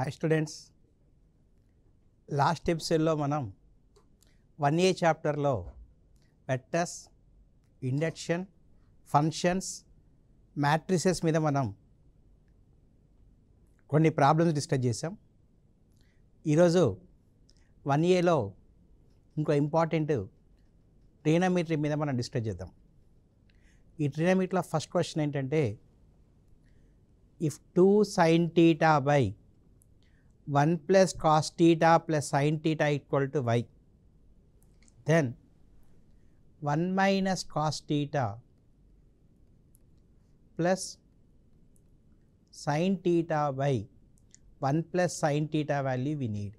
Hi students, last ఎపిసోడ్లో మనం 1A చాప్టర్లో వెక్టర్స్, ఇండక్షన్, ఫంక్షన్స్, మ్యాట్రిసెస్ మీద మనం కొన్ని ప్రాబ్లమ్స్ డిస్కస్ చేసాం. ఈరోజు 1Aలో ఇంకో ఇంపార్టెంట్ ట్రిగోనోమెట్రీ మీద మనం డిస్కస్ చేద్దాం. ఈ ట్రిగోనోమెట్రీలో ఫస్ట్ క్వశ్చన్ ఏంటంటే, if 2 sin theta by 1 plus cos theta plus sin theta equal to y, then 1 minus cos theta plus sin theta by 1 plus sin theta value we need.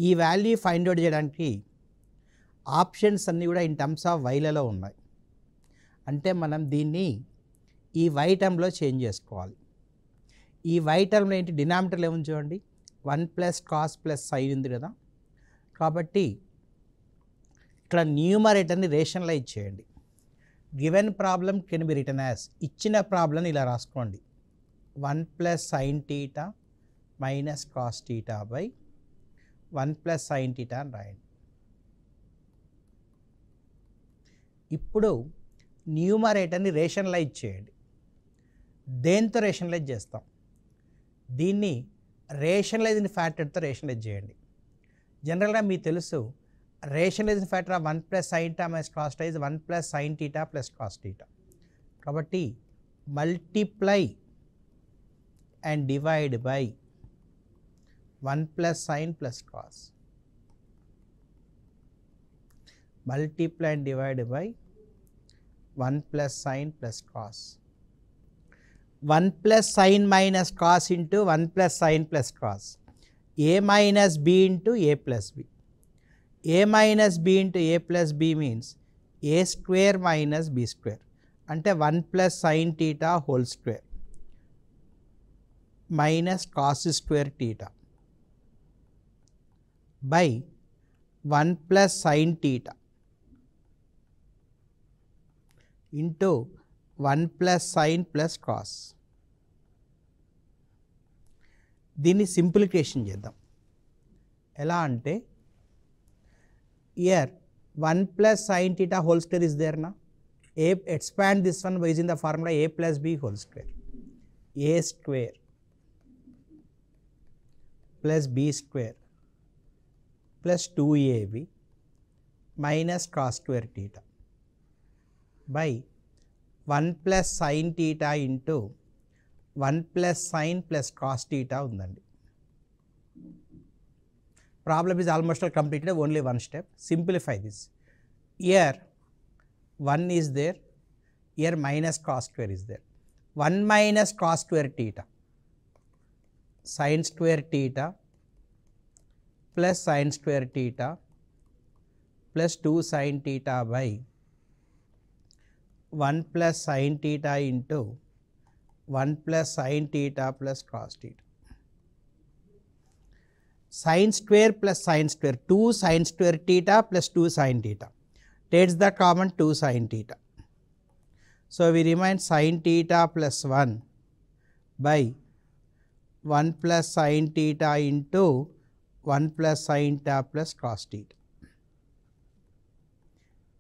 ఈ value find out చేయడానికి options అన్నీ కూడా in terms of వైలలో ఉన్నాయి. అంటే మనం దీన్ని ఈ why టర్మ్లో చేంజ్ చేసుకోవాలి. ఈ వై టర్మ్లో ఏంటి, డినామినేటర్లో ఏముంది చూడండి, 1 ప్లస్ కాస్ ప్లస్ సైన్ ఉంది కదా. కాబట్టి ఇక్కడ న్యూమరేటర్ని రేషనలైజ్ చేయండి. Given problem can be return as, ఇచ్చిన ప్రాబ్లమ్ ఇలా రాసుకోండి, 1 plus sine theta minus cos theta by 1 plus sine theta అని రాయండి. ఇప్పుడు న్యూమరేటర్ని రేషనలైజ్ చేయండి. దేంతో రేషనలైజ్ చేస్తాం? దీన్ని రేషనలైజ్డ్ ఫ్యాక్టర్తో రేషనలైజ్ చేయండి. జనరల్గా మీకు తెలుసు, rationalised factor of 1 plus sine theta minus cos theta is 1 plus sine theta plus cos theta. కాబట్టి multiply and divide by 1 plus sine plus cos. Multiply and divide by 1 plus sin plus cos. 1 plus sin minus cos into 1 plus sin plus cos. A minus b into a plus b. A minus b into a plus b means a square minus b square. అంటే 1 plus sin theta whole square minus cos square theta by 1 plus sin theta into 1 plus sin plus cos. దీన్ని simplification చేద్దాం. ఎలా అంటే, year 1 plus sin theta whole square is there na. Expand this one by using the formula a plus b whole square. A square plus b square plus 2ab minus cos square theta by 1 plus sin theta into 1 plus sin plus cos theta ఉందండి. Problem is almost completed, only one step. Simplify this. Here 1 is there, here minus cos square is there. 1 minus cos square theta sin square theta plus sin square theta plus 2 sin theta by 1 plus sin theta into 1 plus sin theta plus cos theta. Sin square plus sin square, 2 sin square theta plus 2 sin theta. Takes the common 2 sin theta. So we remain sin theta plus 1 by 1 plus sin theta into 1 plus sin theta plus cos theta.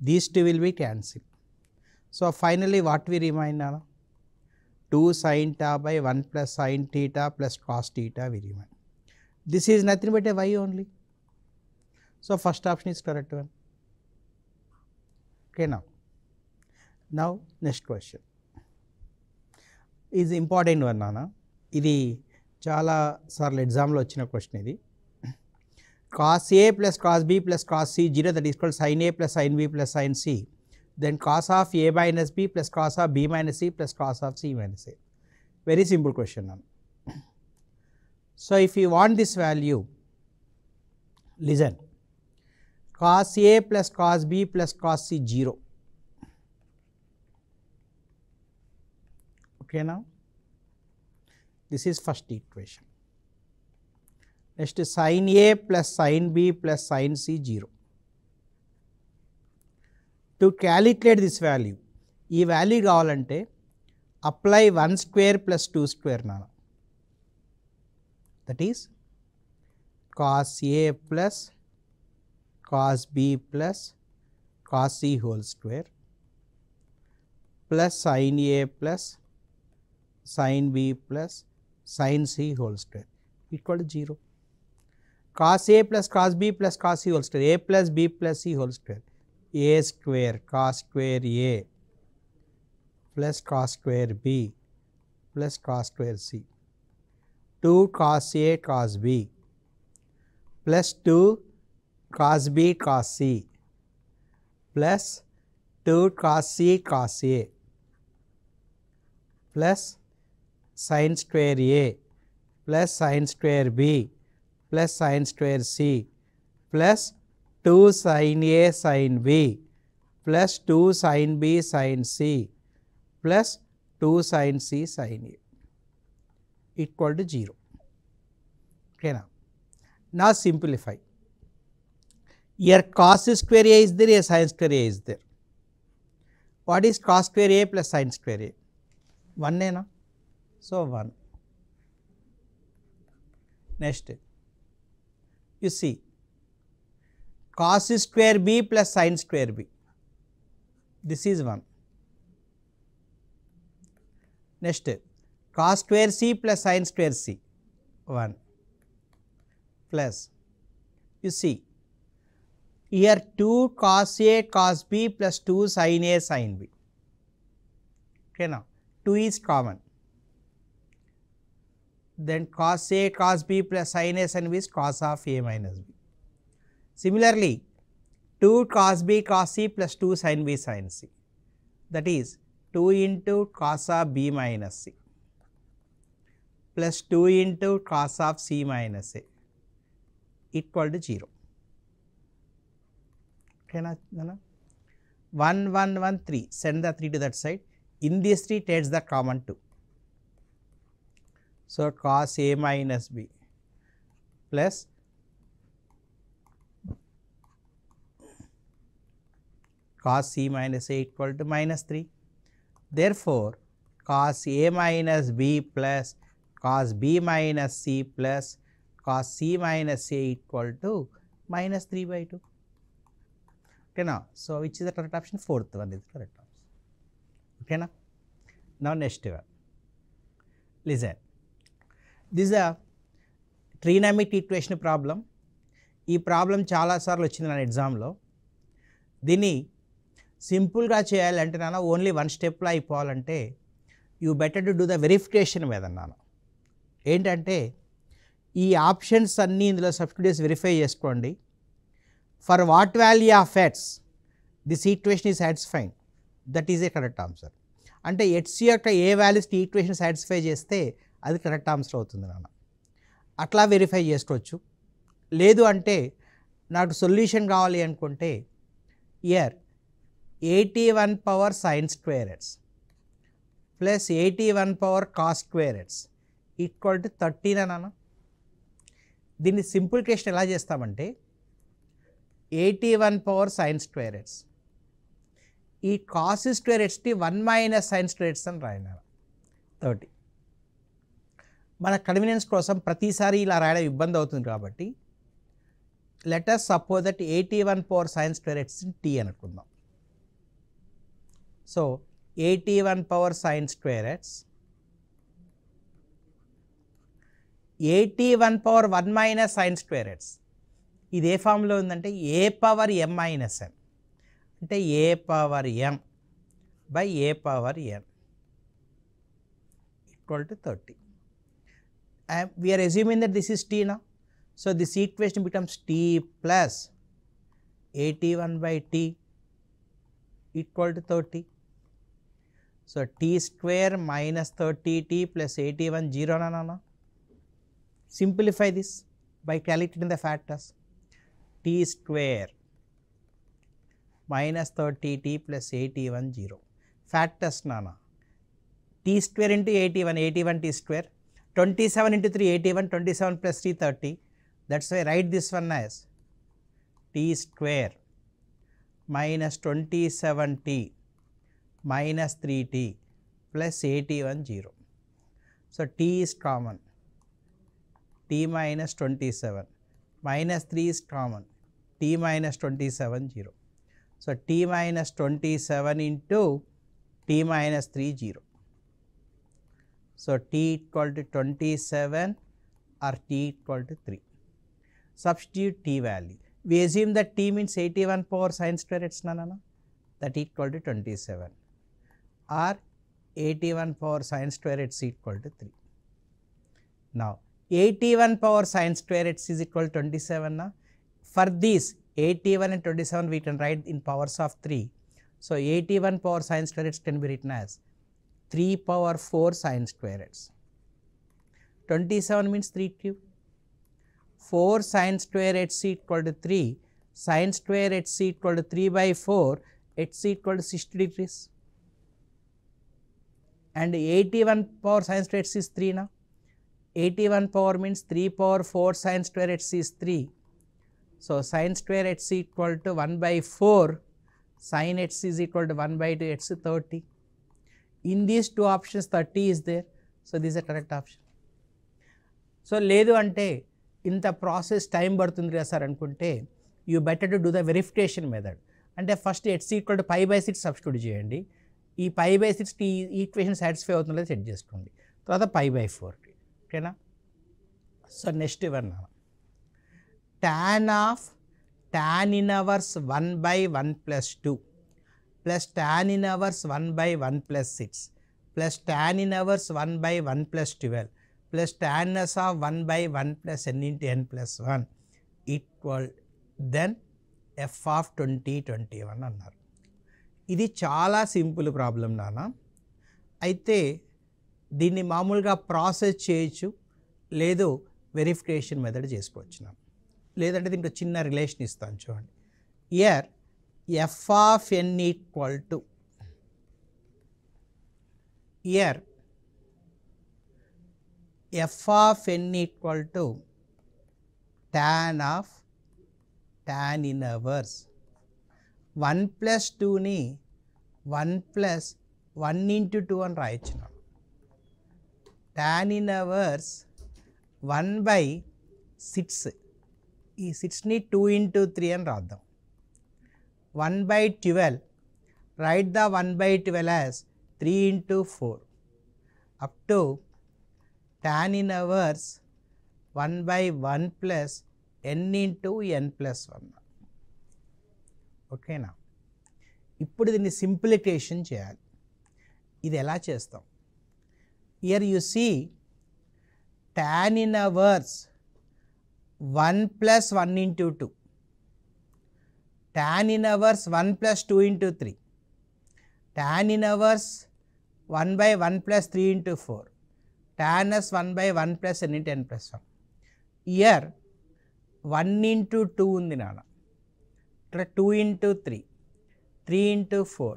These two will be cancelled. So finally what we remain now? 2 sin theta by 1 plus sin theta plus cos theta we remain. This is nothing but a y only. So first option is correct one. Okay, now next question is important one nana. ఇది చాలా సార్లు ఎగ్జామ్లో వచ్చిన question. ఇది cos a plus cos b plus cos c 0, that is called sin a plus sin b plus sin c. Then cos of a minus b plus cos of b minus c plus cos of c minus a. Very simple question now. So if you want this value, listen, cos a plus cos b plus cos c 0. Okay, now this is first equation. Next sin a plus sin b plus sin c 0. To calculate this value, ఈ value కావాలంటే apply 1 square plus 2 square nana. That is cos A plus cos B plus cos C whole square plus sin A plus sin B plus sin C whole square equal to 0. Cos A plus cos B plus cos C whole square, A plus B plus C whole square, A square cos square A plus cos square B plus cos square C, 2 cos A cos B plus 2 cos B cos C plus 2 cos C cos A plus sin square A plus sin square B plus sin square C plus 2 sin A sin B plus 2 sin B sin C plus 2 sin C sin A equal to 0. Okay, now simplify. Here cos square A is there, here sin square A is there. What is cos square A plus sin square A? 1 na? So 1. Next, you see cos square B plus sin square B, this is 1. Next, cos square C plus sin square C, 1 plus, you see here 2 cos A cos B plus 2 sin A sin B. Okay, now 2 is common, then cos A cos B plus sin A sin B is cos of A minus B. Similarly, 2 cos B cos C plus 2 sin B sin C, that is 2 into cos of B minus C plus 2 into cos of C minus A equal to 0. Okay, na? 1 1 1 3, send the 3 to that side, in this 3 takes the common 2. So cos A minus B plus cos C minus A equal to minus 3. Therefore, cos A minus B plus cos B minus C plus cos C minus A equal to minus 3 by 2. Okay, now, so which is the correct option? Fourth one is the correct option. Okay, now? Now next one. Listen. This is a trigonometric equation problem. ఈ problem చాలాసార్లు వచ్చింది నా ఎగ్జామ్లో. దీన్ని సింపుల్గా చేయాలంటే నాన్న only 1 స్టెప్లో అయిపోవాలంటే you better to do the verification మీద నాన్న. ఏంటంటే ఈ ఆప్షన్స్ అన్నీ ఇందులో సబ్స్టిట్యూట్స్ వెరిఫై చేసుకోండి. For what value of x this equation is satisfying, that is a correct answer. అంటే ఎక్స్ యొక్క ఏ వాల్యూస్కి ఈక్వేషన్ సాటిస్ఫై చేస్తే అది కరెక్ట్ ఆన్సర్ అవుతుంది నాన్న. అట్లా వెరిఫై చేసుకోవచ్చు. లేదు అంటే నాకు సొల్యూషన్ కావాలి అనుకుంటే ఇయర్ 81 power sine square x plus 81 power cos square x equal to 13 నాన్న. దీన్ని సింప్లిఫికేషన్ ఎలా చేస్తామంటే 81 పవర్ సైన్ స్క్వేర్ ఎక్స్, ఈ కాస్ స్క్వేర్ ఎక్స్కి 1 మైనస్ సైన్ స్క్వేర్ ఎక్స్ అని రాయన 30. మన కన్వీనియన్స్ కోసం ప్రతిసారి ఇలా రాయడం ఇబ్బంది అవుతుంది కాబట్టి let us suppose that 81 power sine square x t అనుకుందాం. So 81 power sine square x 81 power 1 minus sine square x, ఇది ఏ ఫామ్లో ఉందంటే ఏ పవర్ ఎం మైనస్ ఎన్, అంటే a power m by a power n equal to 30. We are assuming that this is t now. So this equation becomes t plus 81 by t equal to 30. So t square minus 30t plus 81 0 na. Simplify this by calculating the factors. T square minus 30t plus 81 0. Factors nana. T square into 81, 81 t square. 27 into 3 81, 27 plus 3 30, that's why I write this one as t square minus 27t minus 3t plus 81 0. So t is common, t minus 27, minus 3 is common, t minus 27 0. So t minus 27 into t minus 3 0. So t equal to 27 or t equal to 3. Substitute t value. We assume that t means 81 power sin square x na, that equal to 27 or 81 power sin square x equal to 3. Now 81 power sin square x is equal to 27 na. For this 81 and 27 we can write in powers of 3. So 81 power sin square x can be written as 3 power 4 sin square x. 27 means 3 cube. 4 sin square x equal to 3, sin square x equal to 3 by 4, x equal to 60 degrees. And 81 power sin square x is 3 now. 81 power means 3 power 4 sin square x is 3. So sin square x equal to 1 by 4, sin x is equal to 1 by 2, x is 30. In these two options 30 is there. So this is a correct option. So ledu ante ఇంత process time పడుతుంది కదా sir అనుకుంటే you better to do the verification method. అంటే first x equal to 5/6 substitute చేయండి. ఈ 5/6కి equation satisfy అవుతుందో set చేసుకోండి. తర్వాత 5/4, ఓకేనా. So next one tan inverse 1/1 plus 2 plus tan inverse 1/1 plus 6 plus tan inverse 1/1 plus 12 plus tan inverse of 1/1 plus n into n plus 1 equal then f of 2021 అన్నారు. ఇది చాలా సింపుల్ ప్రాబ్లం నాన్న. అయితే దీన్ని మామూలుగా ప్రాసెస్ చేయొచ్చు, లేదు వెరిఫికేషన్ మెథడ్ చేసుకోవచ్చు. లేదంటే దీంట్లో చిన్న రిలేషన్ ఇస్తాను చూడండి. Here F of N equal to here f of n equal to tan inverse 1 plus 2 ని 1 plus 1 into 2 అని రాయొచ్చు. tan inverse 1/6, ఈ 6ని 2 into 3 అని రాద్దాం. 1/12, write the 1/12 as 3 into 4 up to tan inverse 1/1 plus n into n plus 1. ఓకేనా. ఇప్పుడు దీన్ని simplification చేయాలి. ఇది ఎలా చేస్తాం? Here you see tan inverse 1 plus 1 into 2, tan inverse 1 plus 2 into 3, tan inverse 1/1 plus 3 into 4, tan inverse 1/1 plus n into n plus 1. Here 1 into 2 ఉంది నాన్న, ఇక్కడ 2 into 3, 3 into 4,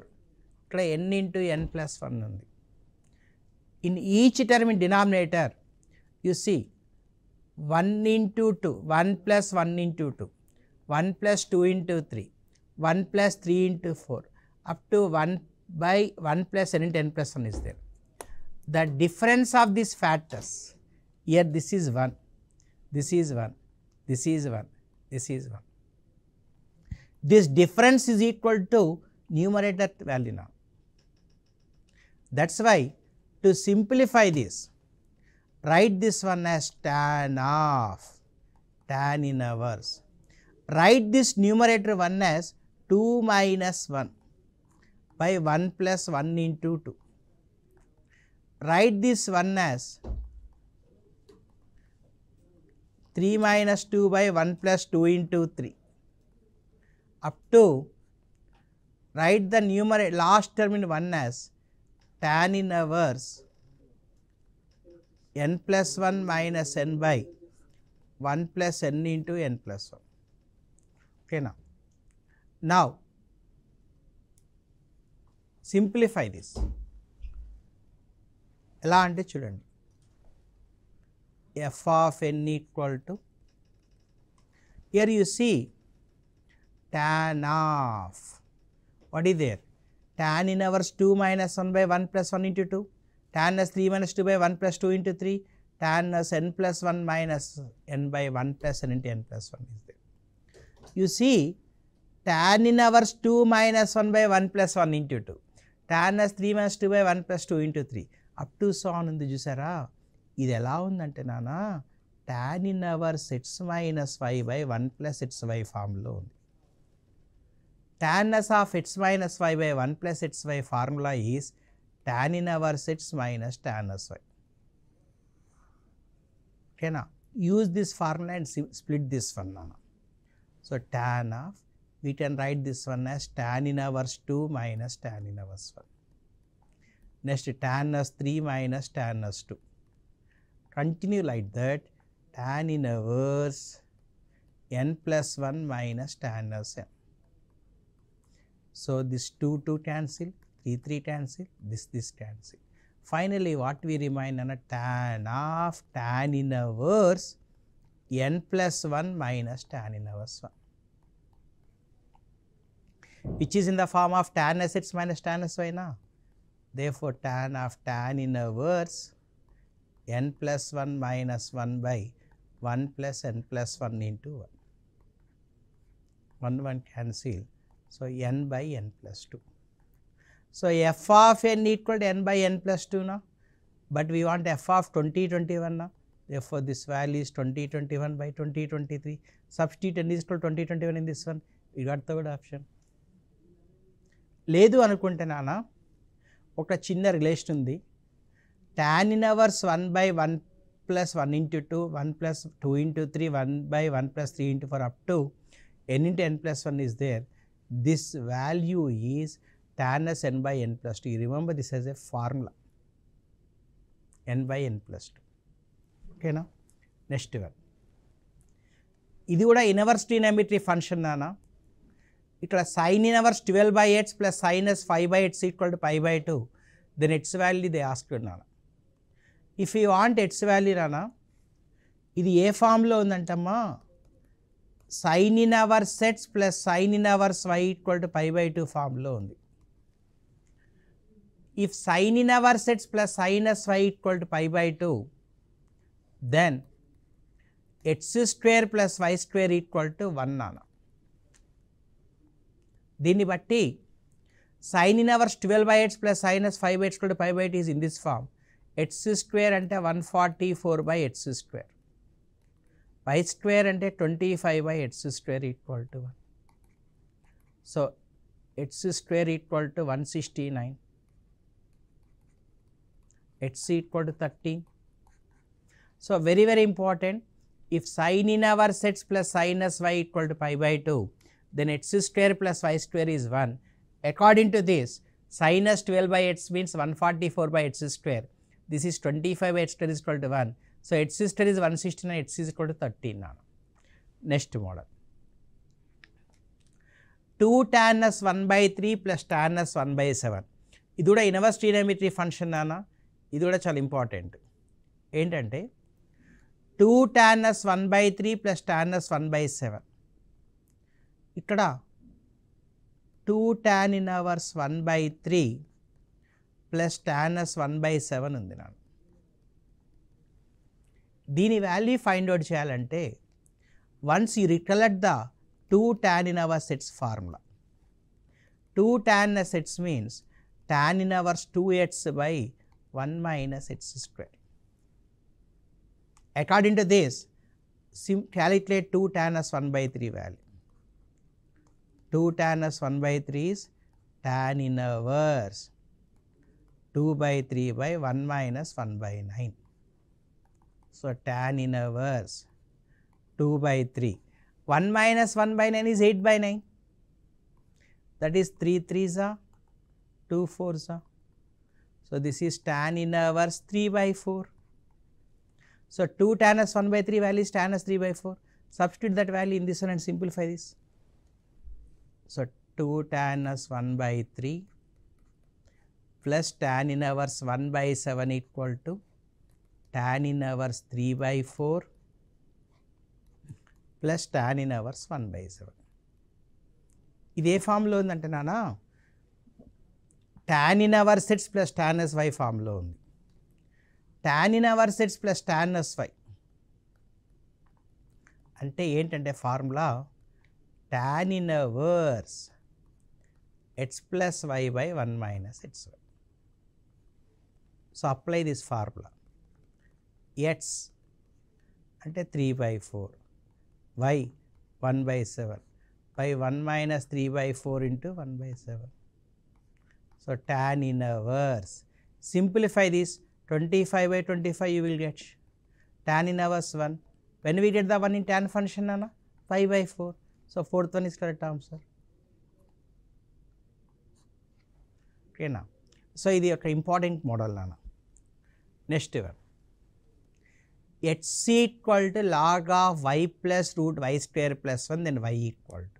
ఇక్కడ n into n plus 1 ఉంది. In each term in denominator you see 1 into 2, 1 plus 1 into 2, 1 plus 2 into 3, 1 plus 3 into 4 up to 1/1 plus n into n plus 1 is there. The difference of these factors, here this is 1, this is 1, this is 1, this is 1. This difference is equal to numerator value now. That's why to simplify this, write this one as tan inverse. Write this numerator 1 as 2 minus 1 by 1 plus 1 into 2. Write this one as 3 minus 2 by 1 plus 2 into 3 up to, write the numerator last term in 1 as tan inverse n plus 1 minus n by 1 plus n into n plus 1. Okay, now simplify this. ఎలా అంటే చూడండి, f of n equal to, here you see tan of, what is there, tan inverse 2 minus 1 by 1 plus 1 into 2, tan inverse 3 minus 2 by 1 plus 2 into 3, tan inverse n plus 1 minus n by 1 plus n into n plus 1 is there. You see, tan inverse 2 minus 1 by 1 plus 1 into 2, tan inverse 3 minus 2 by 1 plus 2 into 3 up to so on ఉంది చూసారా. ఇది ఎలా ఉందంటే నానా tan inverse x minus y by 1 plus xy ఫార్ములో ఉంది. tan inverse of x minus y by 1 plus xy formula is tan inverse x minus tan inverse y. Okay na? Use this formula and split this one now. So tan of, we can write this one as tan inverse 2 minus tan inverse 1. Next tan inverse 3 minus tan inverse 2. Continue like that, tan inverse n plus 1 minus tan inverse n. So this 2 cancel, 3 cancel, this cancel. Finally what we remain on a tan of tan inverse n plus 1 minus tan inverse 1, which is in the form of tan inverse x minus tan inverse y na. Therefore tan of tan inverse n plus 1 minus 1 by 1 plus n plus 1 into 1. 1 cancel. So n by n plus 2. So f of n equal to n by n plus 2 na, but we want f of 2021 na. Therefore this value is 2021 by 2023. Substitute n is equal to 2021 in this one. We got third option. లేదు అనుకుంటే నానా ఒక చిన్న relation ఉంది. tan inverse 1 by 1 plus 1 into 2, 1 plus 2 into 3, 1 by 1 plus 3 into 4 up to n into n plus 1 is there. This value is tan inverse n by n plus 2. You remember this as a formula, n by n plus 2. Okay na? Next one. ఇది కూడా inverse trigonometry function నానా. ఇక్కడ sin inverse 12 by x plus sin inverse 5 by x equal to pi by 2. Then x value they asked నానా. If you want x value నానా, ఇది ఏ ఫామ్లో ఉందంటమ్మా, sin inverse x plus sin inverse y equal to pi by 2 ఫామ్లో ఉంది. If sin inverse x plus sin inverse y equal to pi by 2, then x square plus y square equal to 1 నానా. దీన్ని బట్టి sin inverse 12 by x plus sin inverse 5 by x equal to pi by 2 is in this form. x square అంటే 144 by x square, y square అంటే 25 by x square equal to 1. So x square equal to 169, x equal to 13. So very important, if sin inverse x plus sin inverse y equal to pi by 2, then x square plus y square is 1. According to this, sin inverse 12 by x means 144 by x square. This is 25 by x square is equal to 1. So x square is 169, x is equal to 13 now. Next model. 2 tan inverse 1 by 3 plus tan inverse 1 by 7. ఇది కూడా inverse trigonometry function నానా. ఇది కూడా చాలా important. ఏంటంటే 2 tan inverse 1 by 3 plus tan inverse 1 by 7. ఇక్కడ 2 tan inverse 1 by 3 plus tan inverse 1 by 7 ఉంది నాన్న. దీని వాల్యూ ఫైండ్ అవుట్ చేయాలంటే once you recollect the 2 tan inverse x formula. 2 tan inverse x means tan inverse 2x by 1 minus x square. According to this, calculate 2 tan inverse 1 by 3 value. 2 tan inverse 1 by 3 is tan inverse 2 by 3 by 1 minus 1 by 9. So tan inverse 2 by 3. 1 minus 1 by 9 is 8 by 9. That is 3 3s are 2 4s are. So this is tan inverse 3 by 4. So 2 tan inverse 1 by 3 value is tan inverse 3 by 4. Substitute that value in this one and simplify this. So 2 tan inverse 1 by 3 plus tan inverse 1 by 7 equal to tan inverse 3 by 4 plus tan inverse 1 by 7. ఇది ఏ ఫామ్లో ఉందంటే నానా, tan inverse x plus tan sy ఫామ్లో ఉంది. tan inverse x plus tan sy అంటే ఏంటంటే formula tan inverse x plus y by 1 minus xy. So apply this formula. X అంటే 3/4, y 1/7 by 1 minus 3/4 into 1/7. So tan inverse. Simplify this, 25/25 you will get tan inverse 1. When we get the 1 in tan function, 5/4. So fourth one is correct answer. ఓకేనా. So ఇది ఒక important model నాన్న. Next one, h equal to log of y plus root y square plus 1 then y equal to,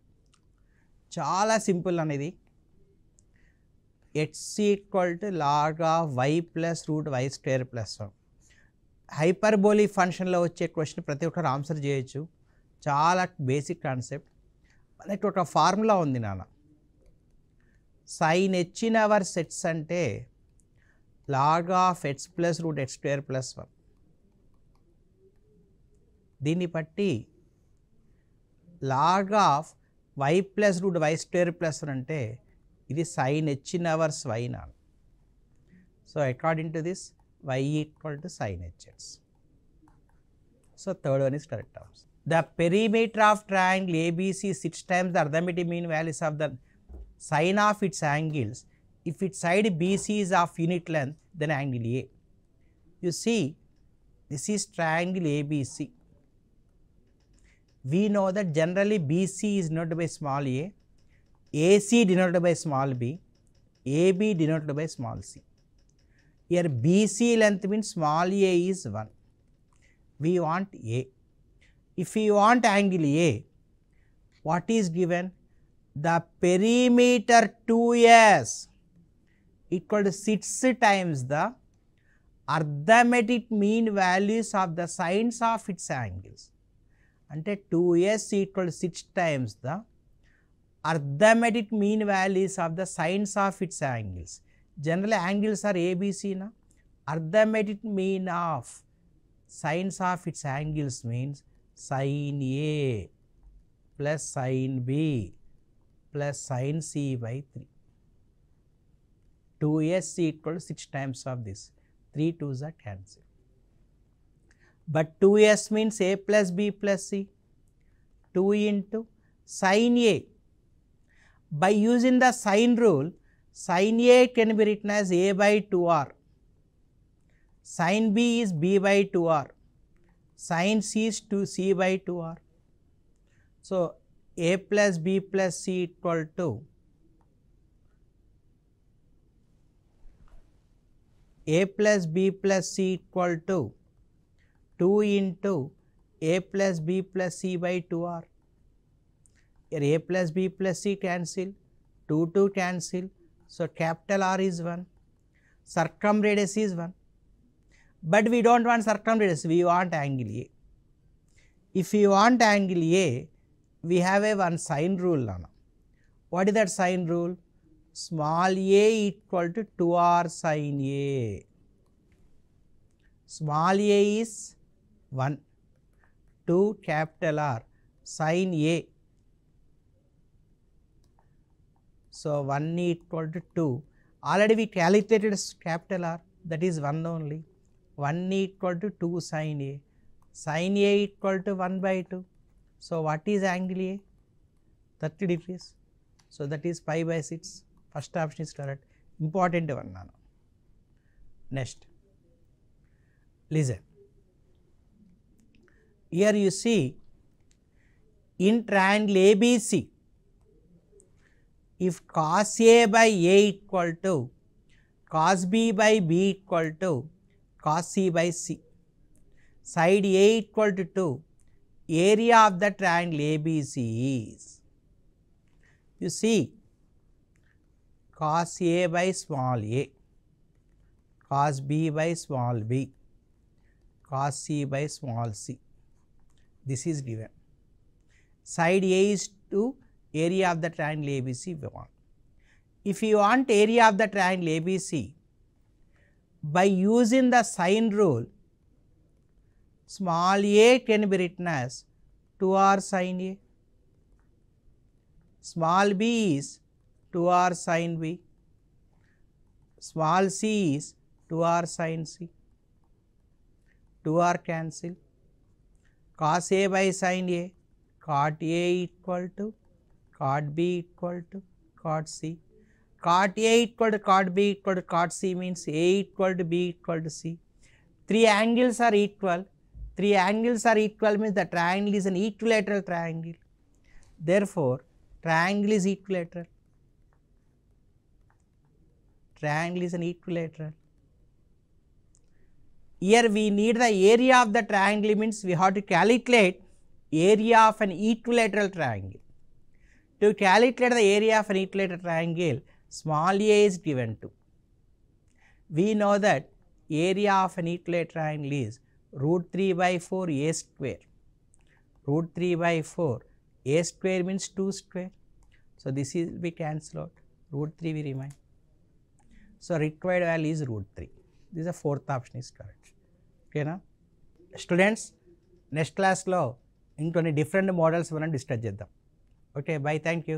చాలా simple అనేది. h equal to log of y plus root y square plus 1. Hyperbolic ఫంక్షన్లో వచ్చే question ప్రతి ఒక్కరు answer చేయొచ్చు, చాలా basic concept. మనకి ఒక ఫార్ములా ఉంది నాన్న, sin h ఇన్వర్స్ x అంటే log of x plus root x square plus 1. దీన్ని బట్టి log of y plus root y square plus 1 అంటే ఇది sin h ఇన్వర్స్ y నా. So according to this y equal to sin hx. So third one is correct answer. The perimeter of triangle ABC 6 times the arithmetic mean values of the sine of its angles. If its side BC is of unit length, then angle A. You see, this is triangle ABC. We know that generally BC is denoted by small a, AC denoted by small b, AB denoted by small c. Here BC length means small a is 1. We want A. If we want angle A, what is given? The perimeter 2s equal to 6 times the arithmetic mean values of the sines of its angles. అంటే 2s equal to 6 times the arithmetic mean values of the sines of its angles. Generally angles are ABC na. Arithmetic mean of sines of its angles means sin A plus sin B plus sin c by 3. 2s equal to 6 times of this. 3 2s are cancelled. But 2s means a plus b plus c. 2 into sin a. By using the sin rule, sin a can be written as a by 2r. Sin b is b by 2r. Sin c is 2c by 2r. So a plus b plus c equal to a plus b plus c equal to 2 into a plus b plus c by 2r. Here a plus b plus c cancel, 2 2 cancel. So capital R is 1, circumradius is 1. But we don't want circumradius, we want angle A. If we want angle A, we have a one sine rule now. What is that sine rule? Small a equal to 2r sin A. Small a is 1, 2 capital R sin A. So 1 equal to 2. Already we calculated capital R, that is 1 only. 1 equal to 2 sin A. Sin A equal to 1 by 2. So what is angle A? 30 degrees. So that is pi by 6. First option is correct. Important one now. Next, listen. Here you see, in triangle ABC, if cos A by A equal to cos B by B equal to cos C by C, side A equal to 2, area of the triangle ABC is, you see, cos A by small a, cos B by small b, cos C by small c. This is given. Side A is 2, area of the triangle ABC we want. if you want area of the triangle ABC, by using the sine rule, small a can be written as 2r sin A, small b is 2r sin B, small c is 2r sin C, 2r cancel, cos A by sin A, cot A equal to cot B equal to cot C, cot A equal to cot B equal to cot C means A equal to B equal to C. Three angles are equal. Three angles are equal means the triangle is an equilateral triangle. Therefore, triangle is equilateral. Triangle is an equilateral. Here we need the area of the triangle means we have to calculate area of an equilateral triangle. To calculate the area of an equilateral triangle, small a is given to. We know that area of an equilateral triangle is root 3 by 4 a square. Root 3 by 4 a square means 2 square. So, this is we cancel out, root 3 will remain. So, required value is root 3. This is the fourth option is correct. Okay na? Students, next class lo ఇంకొన్ని different models మనం discuss చేద్దాం. Okay, bye, thank you.